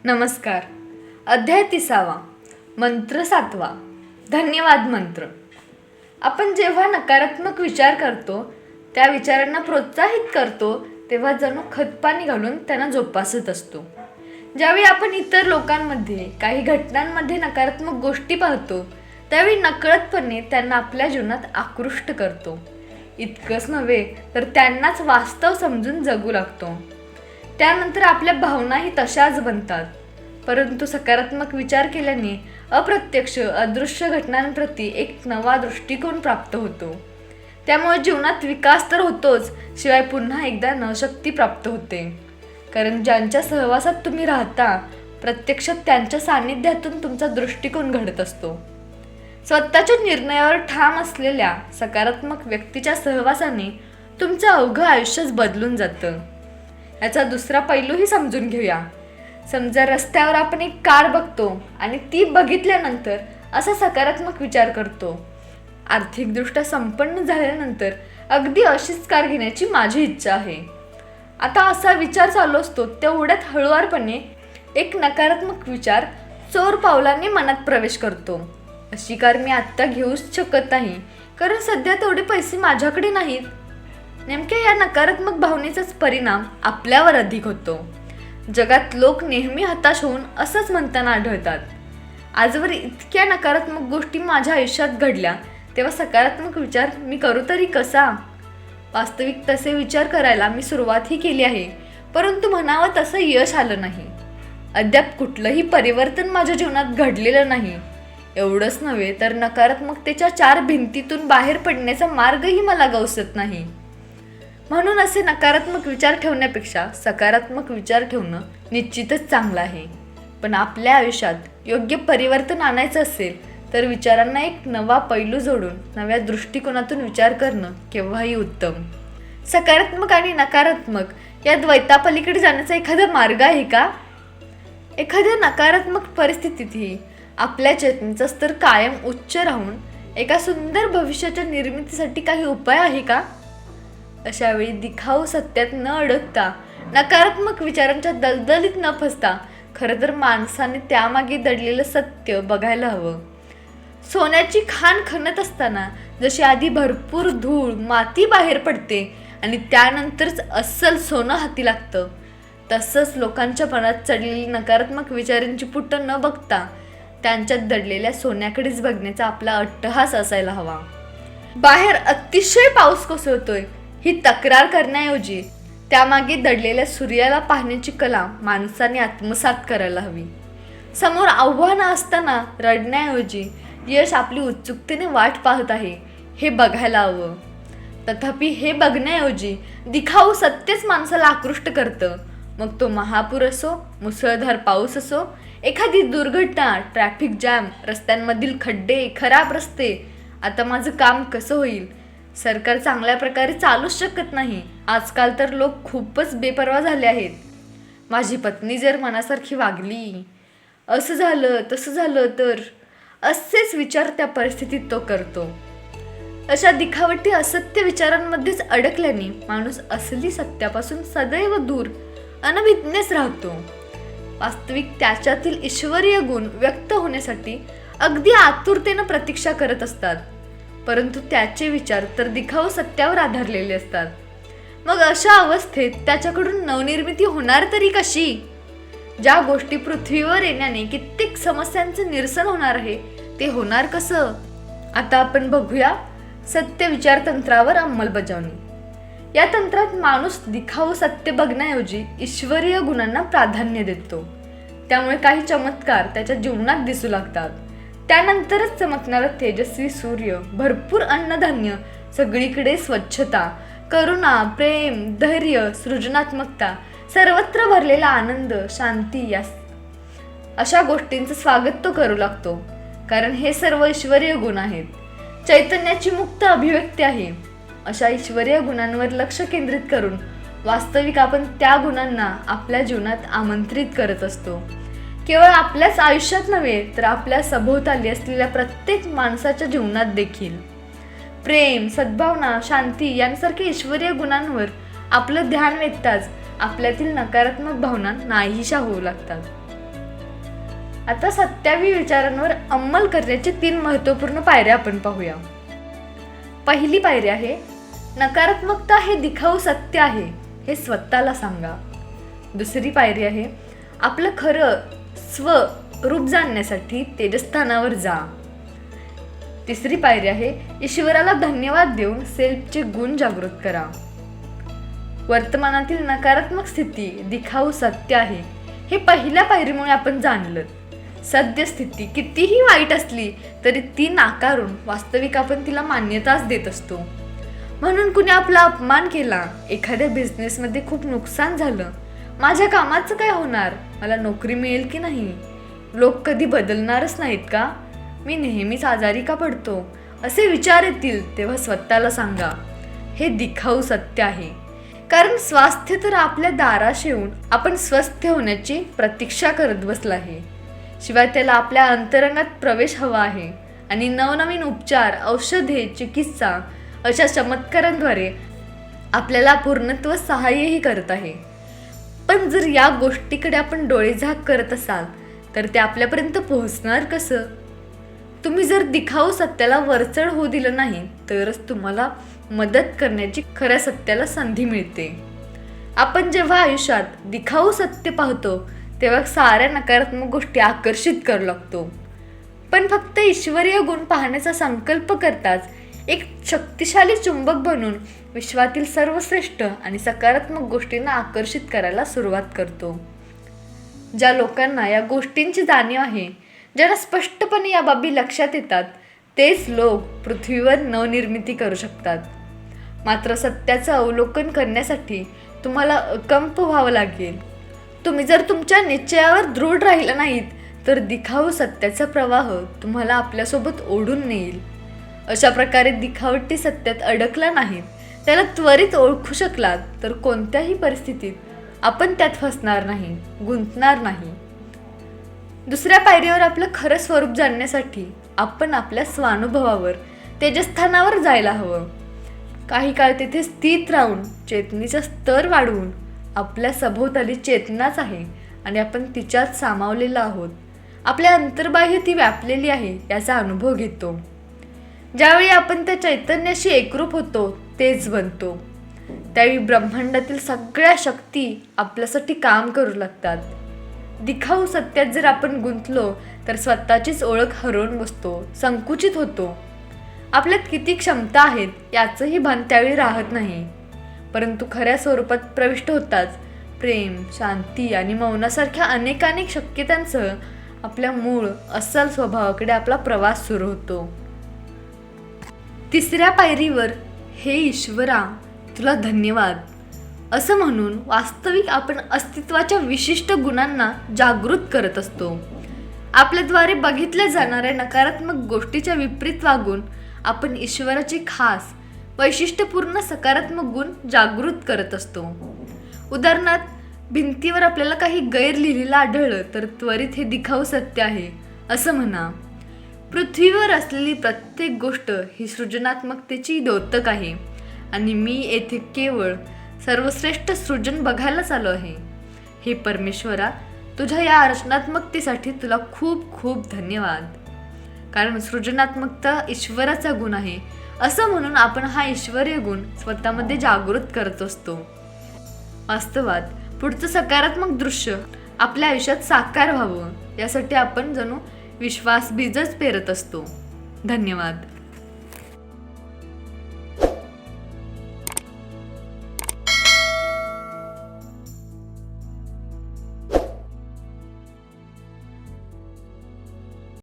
नमस्कार. अध्याय 30. मंत्र 7. धन्यवाद मंत्र. आपण जेव्हा नकारात्मक विचार करतो, त्या विचारांना प्रोत्साहित करतो, तेव्हा जणू खतपाणी घालून त्यांना जोपासत असतो. ज्यावेळी आपण इतर लोकांमध्ये काही घटनांमध्ये नकारात्मक गोष्टी पाहतो, त्यावेळी नकळतपणे त्यांना आपल्या जीवनात आकृष्ट करतो. इतकंच नव्हे तर त्यांनाच वास्तव समजून जगू लागतो. त्यानंतर आपल्या भावनाही तशाच बनतात. परंतु सकारात्मक विचार केल्याने अप्रत्यक्ष अदृश्य घटनांप्रती एक नवा दृष्टिकोन प्राप्त होतो. त्यामुळे जीवनात विकास तर होतोच, शिवाय पुन्हा एकदा नवशक्ती प्राप्त होते. कारण ज्यांच्या सहवासात तुम्ही राहता, प्रत्यक्षात त्यांच्या सान्निध्यातून तुमचा दृष्टिकोन घडत असतो. स्वतःच्या निर्णयावर ठाम असलेल्या सकारात्मक व्यक्तीच्या सहवासाने तुमचं अवघं आयुष्यच बदलून जातं. याचा दुसरा पैलूही समजून घेऊया. समजा रस्त्यावर आपण एक कार बघतो आणि ती बघितल्यानंतर असा सकारात्मक विचार करतो, आर्थिकदृष्ट्या संपन्न झाल्यानंतर अगदी अशीच कार घेण्याची माझी इच्छा आहे. आता असा विचार चालू असतो, तेवढ्यात हळुवारपणे एक नकारात्मक विचार चोर पावलाने मनात प्रवेश करतो. अशी कार मी आत्ता घेऊच शकत नाही, कारण सध्या तेवढे पैसे माझ्याकडे नाहीत. नेमक्या या नकारात्मक भावनेचाच परिणाम आपल्यावर अधिक होतो. जगात लोक नेहमी हताश होऊन असंच म्हणताना आढळतात, आजवर इतक्या नकारात्मक गोष्टी माझ्या आयुष्यात घडल्या, तेव्हा सकारात्मक विचार मी करू तरी कसा? वास्तविक तसे विचार करायला मी सुरुवातही केली आहे, परंतु म्हणावं तसं यश आलं नाही. अद्याप कुठलंही परिवर्तन माझ्या जीवनात घडलेलं नाही. एवढंच नव्हे तर नकारात्मकतेच्या 4 भिंतीतून बाहेर पडण्याचा मार्गही मला गवसत नाही. म्हणून असे नकारात्मक विचार ठेवण्यापेक्षा सकारात्मक विचार ठेवणं निश्चितच चांगलं आहे. पण आपल्या आयुष्यात योग्य परिवर्तन आणायचं असेल तर विचारांना एक नवा पैलू जोडून नव्या दृष्टिकोनातून विचार करणं केव्हाही उत्तम. सकारात्मक आणि नकारात्मक या द्वैतापलीकडे जाण्याचा एखादा मार्ग आहे का? एखाद्या नकारात्मक परिस्थितीतही आपल्या चेतनेचा स्तर कायम उच्च राहून एका सुंदर भविष्याच्या निर्मितीसाठी काही उपाय आहे का? अशा वेळी दिखाऊ सत्यात न अडकता, नकारात्मक विचारांच्या दलदलीत न फसता, खरं तर माणसाने त्यामागे दडलेलं सत्य बघायला हवं. सोन्याची खाण खणत असताना जशी आधी भरपूर धूळ माती बाहेर पडते आणि त्यानंतरच अस्सल सोनं हाती लागतं, तसंच लोकांच्या मनात चढलेली नकारात्मक विचारांची पुटं न बघता त्यांच्यात दडलेल्या सोन्याकडेच बघण्याचा आपला अट्टहास असायला हवा. बाहेर अतिशय पाऊस कोसळतोय ही तक्रार करण्याऐवजी त्यामागे दडलेल्या सूर्याला पाहण्याची कला माणसाने आत्मसात करायला हवी. समोर आव्हानं असताना रडण्याऐवजी यश आपली उत्सुकतेने वाट पाहत आहे हे बघायला हवं. तथापि हे बघण्याऐवजी दिखाऊ सत्यच माणसाला आकृष्ट करतं. मग तो महापूर असो, मुसळधार पाऊस असो, एखादी दुर्घटना, ट्रॅफिक जॅम, रस्त्यांमधील खड्डे, खराब रस्ते, आता माझं काम कसं होईल, सरकार चांगल्या प्रकारे चालूच शकत नाही, आजकाल तर लोक खूपच बेपर्वा झाले आहेत, माझी पत्नी जर मनासारखी वागली, असं झालं तसं झालं तर, असेच विचार त्या परिस्थितीत तो करतो. अशा दिखावटी असत्य विचारांमध्येच अडकल्याने माणूस असली सत्यापासून सदैव दूर अनभिज्ञच राहतो. वास्तविक त्याच्यातील ईश्वरीय गुण व्यक्त होण्यासाठी अगदी आतुरतेनं प्रतीक्षा करत असतात, परंतु त्याचे विचार तर दिखाऊ सत्यावर आधारलेले असतात. मग अशा अवस्थेत त्याच्याकडून नवनिर्मिती होणार तरी कशी? ज्या गोष्टी पृथ्वीवर येण्याने कित्येक समस्यांचं निरसन होणार आहे, ते होणार कसं? आता आपण बघूया सत्य विचार तंत्रावर अंमलबजावणी. या तंत्रात माणूस दिखाऊ सत्य बघण्याऐवजी ईश्वरीय गुणांना प्राधान्य देतो. त्यामुळे काही चमत्कार त्याच्या जीवनात दिसू लागतात. त्यानंतरच चमकणारा तेजस्वी सूर्य, भरपूर अन्नधान्य, सगळीकडे स्वच्छता, करुणा, प्रेम, धैर्य, सृजनात्मकता, सर्वत्र भरलेला आनंद, शांती, अशा गोष्टींचं स्वागत तो करू लागतो. कारण हे सर्व ईश्वरीय गुण आहेत, चैतन्याची मुक्त अभिव्यक्ती आहे. अशा ईश्वरीय गुणांवर लक्ष केंद्रित करून वास्तविक आपण त्या गुणांना आपल्या जीवनात आमंत्रित करत असतो. केवळ आपल्याच आयुष्यात नव्हे तर आपल्या सभोवताली असलेल्या प्रत्येक माणसाच्या जीवनात देखील. प्रेम, सद्भावना, शांती यांसारख्या ईश्वरीय गुणांवर आपलं ध्यान वेधताच आपल्यातील नकारात्मक भावना नाहीशा होऊ लागतात. आता 27 विचारांवर अंमल करण्याची 3 महत्त्वपूर्ण पायऱ्या आपण पाहूया. पहिली पायरी आहे, नकारात्मकता हे दिखाऊ सत्य आहे हे स्वतःला सांगा. दुसरी पायरी आहे, आपलं खरं रूप जाणण्यासाठी तेजस्थानावर जा. तिसरी पायरी आहे, ईश्वराला धन्यवाद देऊन सेल्फचे गुण जागृत करा. वर्तमानातील नकारात्मक स्थिती दिखाऊ सत्य आहे हे पहिल्या पायरीमुळे आपण जाणलं. सद्यस्थिती कितीही वाईट असली तरी ती नाकारून वास्तविक आपण तिला मान्यताच देत असतो. म्हणून कुणी आपला अपमान केला, एखाद्या बिझनेसमध्ये खूप नुकसान झालं, माझ्या कामाचं काय होणार, मला नोकरी मिळेल की नाही, लोक कधी बदलणारच नाहीत का, मी नेहमीच आजारी का पडतो, असे विचार येतील तेव्हा स्वतःला सांगा, हे दिखाऊ सत्य आहे. कारण स्वास्थ्य तर आपल्या दाराशी येऊन आपण स्वस्थ होण्याची प्रतीक्षा करत बसला आहे. शिवाय त्याला आपल्या अंतरंगात प्रवेश हवा आहे आणि नवनवीन उपचार, औषधे, चिकित्सा अशा चमत्कारांद्वारे आपल्याला पूर्णत्व सहाय्यही करत आहे. पण जर या गोष्टीकडे आपण डोळेझाक करत असाल तर ते आपल्यापर्यंत पोहोचणार कसं? तुम्ही जर दिखाऊ सत्याला वरचढ होऊ दिलं नाही तरच तुम्हाला मदत करण्याची खऱ्या सत्याला संधी मिळते. आपण जेव्हा आयुष्यात दिखाऊ सत्य पाहतो तेव्हा साऱ्या नकारात्मक गोष्टी आकर्षित करू लागतो. पण फक्त ईश्वरीय गुण पाहण्याचा संकल्प करताच एक शक्तिशाली चुंबक बनून विश्वातील सर्वश्रेष्ठ आणि सकारात्मक गोष्टींना आकर्षित करायला सुरुवात करतो. ज्या लोकांना या गोष्टींची जाणीव आहे, ज्यांना स्पष्टपणे या बाबी लक्षात येतात, तेच लोक पृथ्वीवर नवनिर्मिती करू शकतात. मात्र सत्याचं अवलोकन करण्यासाठी तुम्हाला अकंप व्हावं लागेल. तुम्ही जर तुमच्या निश्चयावर दृढ राहिला नाहीत तर दिखाऊ सत्याचा प्रवाह तुम्हाला आपल्यासोबत ओढून नेईल. अशा प्रकारे दिखावटी सत्यात अडकला नाहीत, त्याला त्वरित ओळखू शकलात तर कोणत्याही परिस्थितीत आपण त्यात फसणार नाही, गुंतणार नाही. दुसऱ्या पायरीवर आपलं खरं स्वरूप जाणण्यासाठी आपण आपल्या स्वानुभवावर, तेजस्थानावर जायला हवं. काही काळ तेथे स्थित राहून चेतनेचा स्तर वाढवून आपल्या सभोवताली चेतनाच आहे आणि आपण तिच्यात सामावलेला आहोत, आपल्या अंतर्बाह्य ती व्यापलेली आहे याचा अनुभव घेतो. ज्यावेळी आपण त्या चैतन्याशी एकरूप होतो तेच बनतो, त्यावेळी ब्रह्मांडातील सगळ्या शक्ती आपल्यासाठी काम करू लागतात. दिखाऊ सत्यात जर आपण गुंतलो तर स्वतःचीच ओळख हरवून बसतो, संकुचित होतो. आपल्यात किती क्षमता आहेत याचंही भान त्यावेळी राहत नाही. परंतु खऱ्या स्वरूपात प्रविष्ट होताच प्रेम, शांती आणि मौनासारख्या अनेकानेक शक्यतांसह आपल्या मूळ अस्सल स्वभावाकडे आपला प्रवास सुरू होतो. तिसऱ्या पायरीवर, हे ईश्वरा तुला धन्यवाद असं म्हणून वास्तविक आपण अस्तित्वाच्या विशिष्ट गुणांना जागृत करत असतो. आपल्याद्वारे बघितल्या जाणाऱ्या नकारात्मक गोष्टीच्या विपरीत वागून आपण ईश्वराची खास वैशिष्ट्यपूर्ण सकारात्मक गुण जागृत करत असतो. उदाहरणार्थ, भिंतीवर आपल्याला काही गैर लिहिलेलं आढळलं तर त्वरित हे दिखाऊ सत्य आहे असं म्हणा. पृथ्वीवर असलेली प्रत्येक गोष्ट ही सृजनात्मकतेची द्योतक आहे आणि मी येथे केवळ सर्वश्रेष्ठ सृजन बघायलाच आलो आहे. हे परमेश्वरा, तुझ्या या रचनात्मकतेसाठी तुला खूप खूप धन्यवाद. कारण सृजनात्मकता ईश्वराचा गुण आहे असं म्हणून आपण हा ईश्वरीय गुण स्वतःमध्ये जागृत करत असतो. वास्तवात पुढचं सकारात्मक दृश्य आपल्या आयुष्यात साकार व्हावं यासाठी आपण जणू विश्वास बीजच पेरत असतो. धन्यवाद.